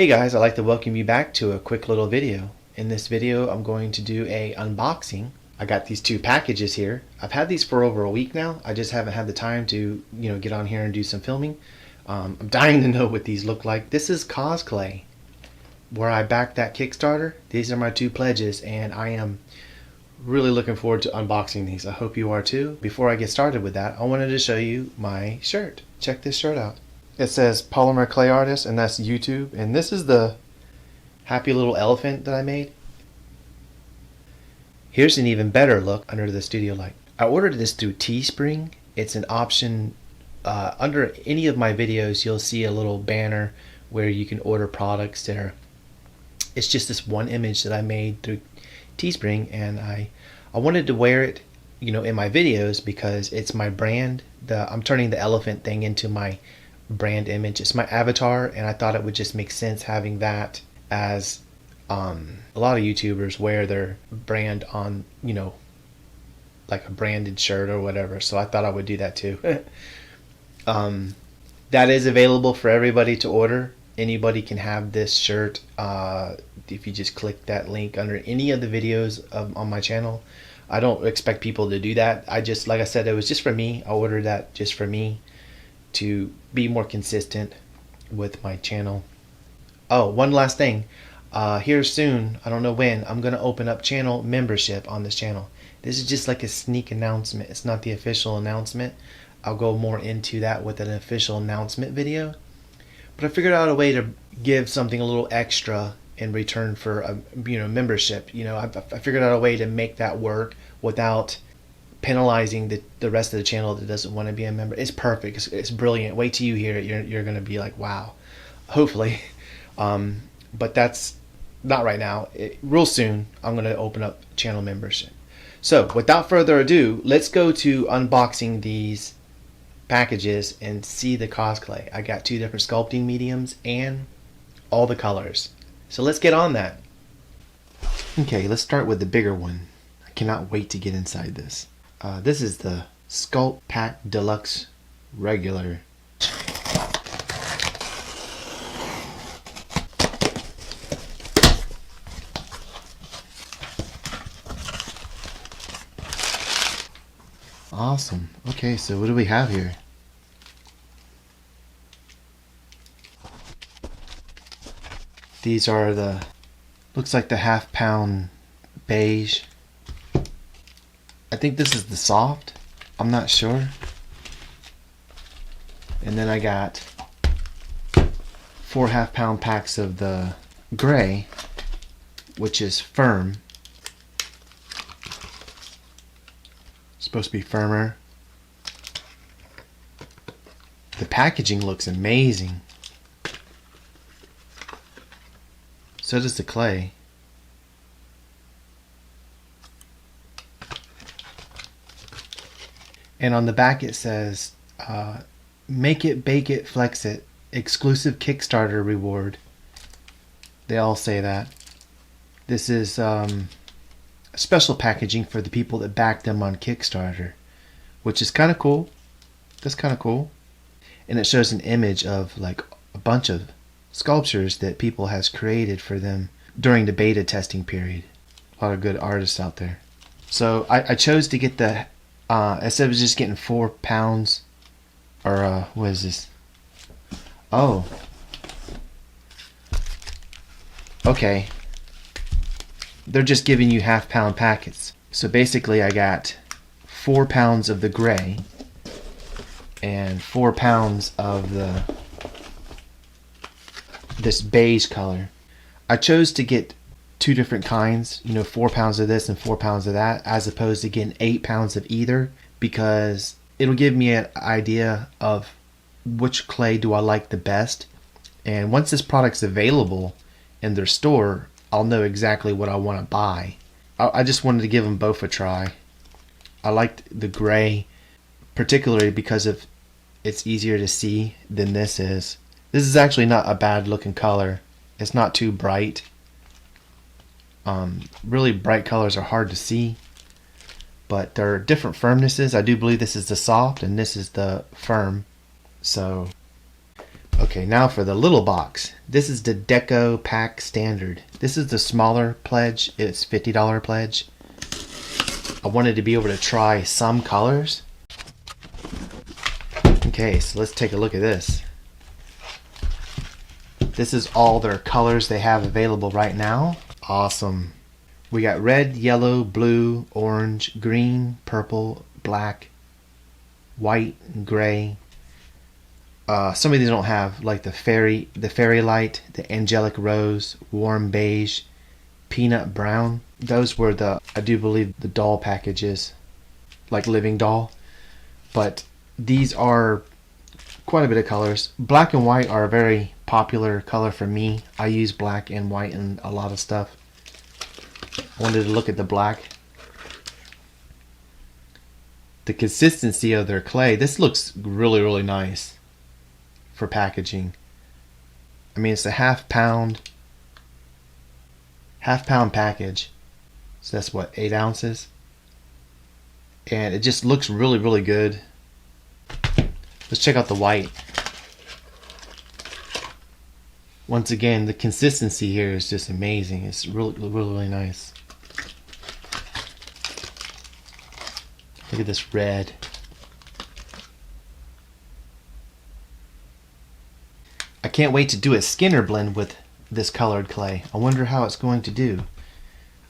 Hey guys, I'd like to welcome you back to a quick little video. In this video I'm going to do a unboxing. I got these two packages here. I've had these for over a week now. I just haven't had the time to get on here and do some filming. I'm dying to know what these look like. This is Cosclay, where I backed that Kickstarter. These are my two pledges and I am really looking forward to unboxing these. I hope you are too. Before I get started with that, I wanted to show you my shirt. Check this shirt out. It says Polymer Clay Artist, and that's YouTube. And this is the happy little elephant that I made. Here's an even better look under the studio light. I ordered this through Teespring. It's an option. Under any of my videos, you'll see a little banner where you can order products there. It's just this one image that I made through Teespring, and I wanted to wear it, in my videos because it's my brand. I'm turning the elephant thing into my brand image. It's my avatar, and I thought it would just make sense having that as a lot of YouTubers wear their brand on, like a branded shirt or whatever. So I thought I would do that too. That is available for everybody to order. Anybody can have this shirt if you just click that link under any of the videos on my channel. I don't expect people to do that. Like I said, it was just for me. I ordered that just for me to be more consistent with my channel. Oh, one last thing. Here soon, I don't know when, I'm going to open up channel membership on this channel. This is just like a sneak announcement. It's not the official announcement. I'll go more into that with an official announcement video. But I figured out a way to give something a little extra in return for a membership. I figured out a way to make that work without penalizing the rest of the channel that doesn't want to be a member. It's perfect. It's brilliant. Wait till you hear it. You're going to be like, wow. Hopefully. But that's not right now. Real soon, I'm going to open up channel membership. So without further ado, let's go to unboxing these packages and see the Cosclay. I got two different sculpting mediums and all the colors. So let's get on that. Okay, let's start with the bigger one. I cannot wait to get inside this. This is the Sculpt Pack Deluxe Regular. Awesome. Okay, so what do we have here? These are looks like the half-pound beige. I think this is the soft. I'm not sure. And then I got 4 half-pound packs of the gray, which is firm. Supposed to be firmer. The packaging looks amazing. So does the clay. And on the back it says, make it, bake it, flex it. Exclusive Kickstarter reward. They all say that. This is special packaging for the people that back them on Kickstarter, which is kind of cool. That's kind of cool. And it shows an image of like a bunch of sculptures that people has created for them during the beta testing period. A lot of good artists out there. So I chose to get the instead of just getting 4 pounds, or what is this? Oh, okay. They're just giving you half-pound packets. So basically I got 4 pounds of the gray and 4 pounds of this beige color. I chose to get 2 different kinds, 4 pounds of this and 4 pounds of that, as opposed to getting 8 pounds of either, because it'll give me an idea of which clay do I like the best. And once this product's available in their store, I'll know exactly what I want to buy. I just wanted to give them both a try. I liked the gray particularly because it's easier to see than this is. This is actually not a bad looking color. It's not too bright. Really bright colors are hard to see, but there are different firmnesses. I do believe this is the soft and this is the firm. So Okay, now for the little box. This is the Deco Pack Standard. This is the smaller pledge. It's $50 pledge. I wanted to be able to try some colors. Okay, so let's take a look at this. This is all their colors they have available right now. Awesome. We got red, yellow, blue, orange, green, purple, black, white, and gray. Some of these don't have, like the fairy light, the angelic rose, warm beige, peanut brown. Those were the, I do believe, the doll packages, like living doll. But these are quite a bit of colors. Black and white are a very popular color for me. I use black and white in a lot of stuff. I wanted to look at the black. The consistency of their clay. This looks really, really nice for packaging. I mean, it's a half pound package. So that's what, 8 ounces? And it just looks really, really good. Let's check out the white. Once again, the consistency here is just amazing. It's really, really, really nice. Look at this red. I can't wait to do a Skinner blend with this colored clay. I wonder how it's going to do.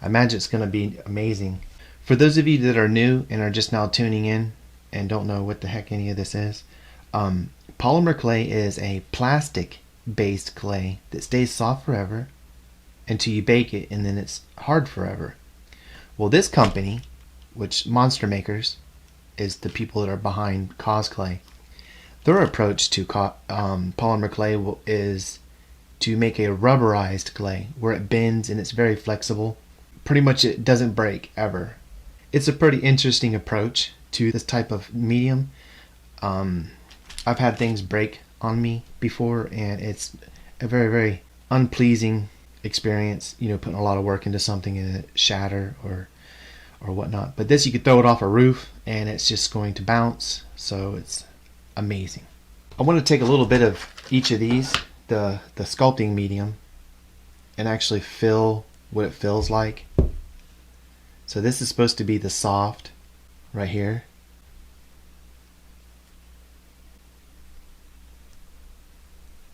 I imagine it's going to be amazing. For those of you that are new and are just now tuning in and don't know what the heck any of this is, polymer clay is a plastic-based clay that stays soft forever until you bake it, and then it's hard forever. Well, this company, which Monster Makers is the people that are behind Cosclay, their approach to polymer clay is to make a rubberized clay where it bends and it's very flexible. Pretty much it doesn't break ever. It's a pretty interesting approach to this type of medium. I've had things break on me before, and it's a very, very unpleasing experience, you know, putting a lot of work into something and it shatter or whatnot. But this, you could throw it off a roof and it's just going to bounce, so it's amazing. I want to take a little bit of each of these, the sculpting medium, and actually feel what it feels like. So this is supposed to be the soft right here.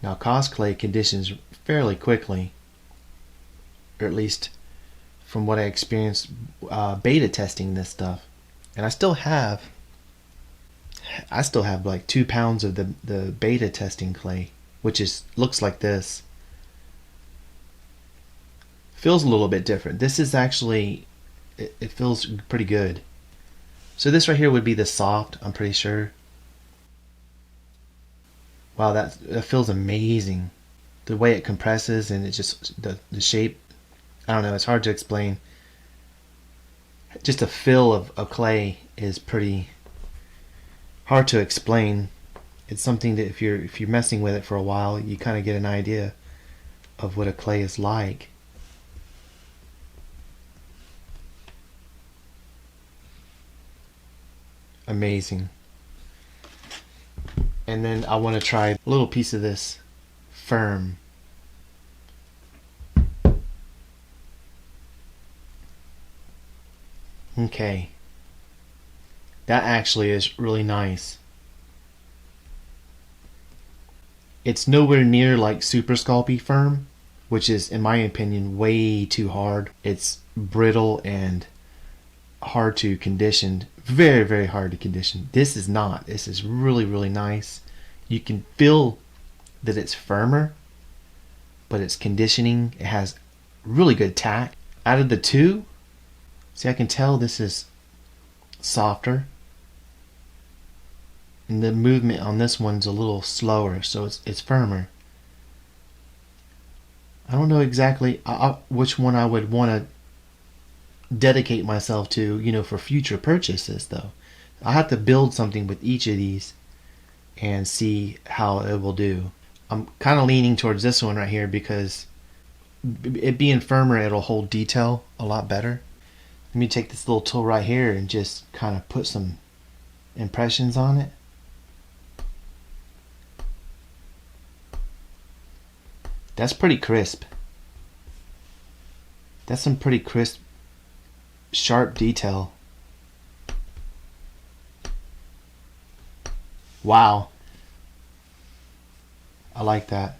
Now Cosclay conditions fairly quickly, or at least from what I experienced beta testing this stuff. And I still have like 2 pounds of the beta testing clay, which looks like this. Feels a little bit different. This is actually, it feels pretty good. So this right here would be the soft, I'm pretty sure. Wow, that feels amazing. The way it compresses and it just, the shape, I don't know, it's hard to explain. Just a feel of clay is pretty hard to explain. It's something that if you're messing with it for a while, you kind of get an idea of what a clay is like. Amazing. And then I want to try a little piece of this firm. Okay. That actually is really nice. It's nowhere near like Super Sculpey firm, which is, in my opinion, way too hard. It's brittle and hard to condition. Very, very hard to condition. This is not. This is really, really nice. You can feel that it's firmer, but it's conditioning. It has really good tack. Out of the two, see, I can tell this is softer. And the movement on this one's a little slower, so it's firmer. I don't know exactly which one I would want to dedicate myself to, you know, for future purchases though. I'll have to build something with each of these and see how it will do. I'm kind of leaning towards this one right here because it being firmer, it'll hold detail a lot better. Let me take this little tool right here and just kind of put some impressions on it. That's pretty crisp. That's some pretty crisp, sharp detail. Wow. I like that.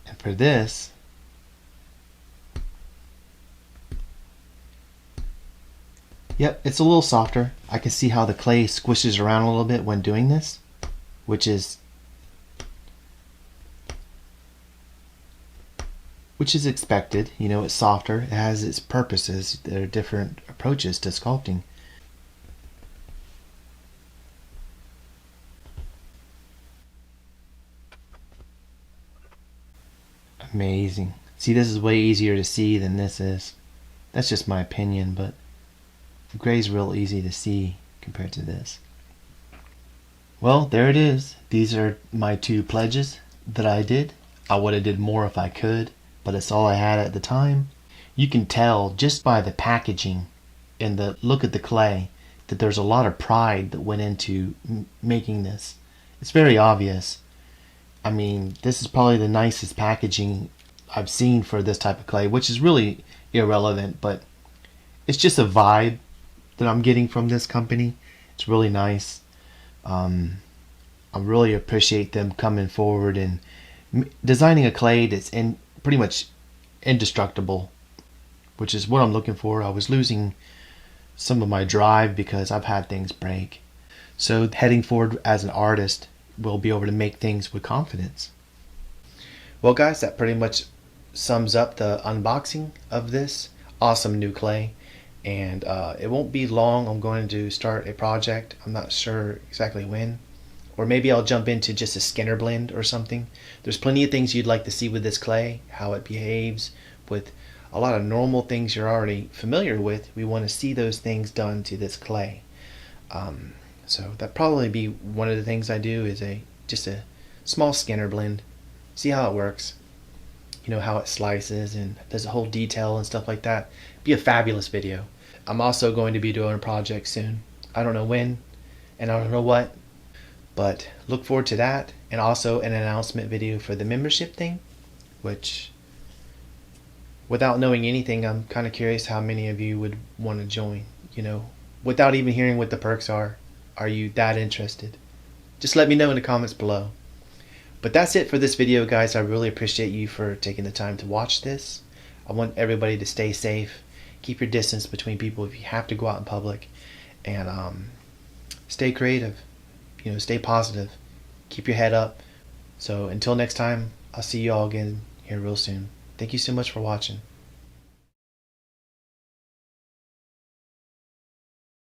And for this, yep, it's a little softer. I can see how the clay squishes around a little bit when doing this, which is expected. You know, it's softer. It has its purposes. There are different approaches to sculpting. Amazing. See, this is way easier to see than this is. That's just my opinion, but the gray's real easy to see compared to this. Well, there it is. These are my 2 pledges that I did. I would have did more if I could, but it's all I had at the time. You can tell just by the packaging and the look at the clay that there's a lot of pride that went into making this. It's very obvious. I mean, this is probably the nicest packaging I've seen for this type of clay, which is really irrelevant, but it's just a vibe that I'm getting from this company. It's really nice. I really appreciate them coming forward and designing a clay that's pretty much indestructible, which is what I'm looking for. I was losing some of my drive because I've had things break. So heading forward as an artist, we'll be able to make things with confidence. Well guys, that pretty much sums up the unboxing of this awesome new clay. And it won't be long. I'm going to start a project. I'm not sure exactly when. Or maybe I'll jump into just a Skinner blend or something. There's plenty of things you'd like to see with this clay, how it behaves with a lot of normal things you're already familiar with. We want to see those things done to this clay. So that probably be one of the things I do is just a small Skinner blend. See how it works. You know, how it slices and does a whole detail and stuff like that. Be a fabulous video. I'm also going to be doing a project soon. I don't know when and I don't know what, but look forward to that, and also an announcement video for the membership thing, which, without knowing anything, I'm kind of curious how many of you would want to join. You know, without even hearing what the perks are you that interested? Just let me know in the comments below. But that's it for this video, guys. I really appreciate you for taking the time to watch this. I want everybody to stay safe. Keep your distance between people if you have to go out in public, and stay creative. You know, stay positive. Keep your head up. So until next time, I'll see you all again here real soon. Thank you so much for watching.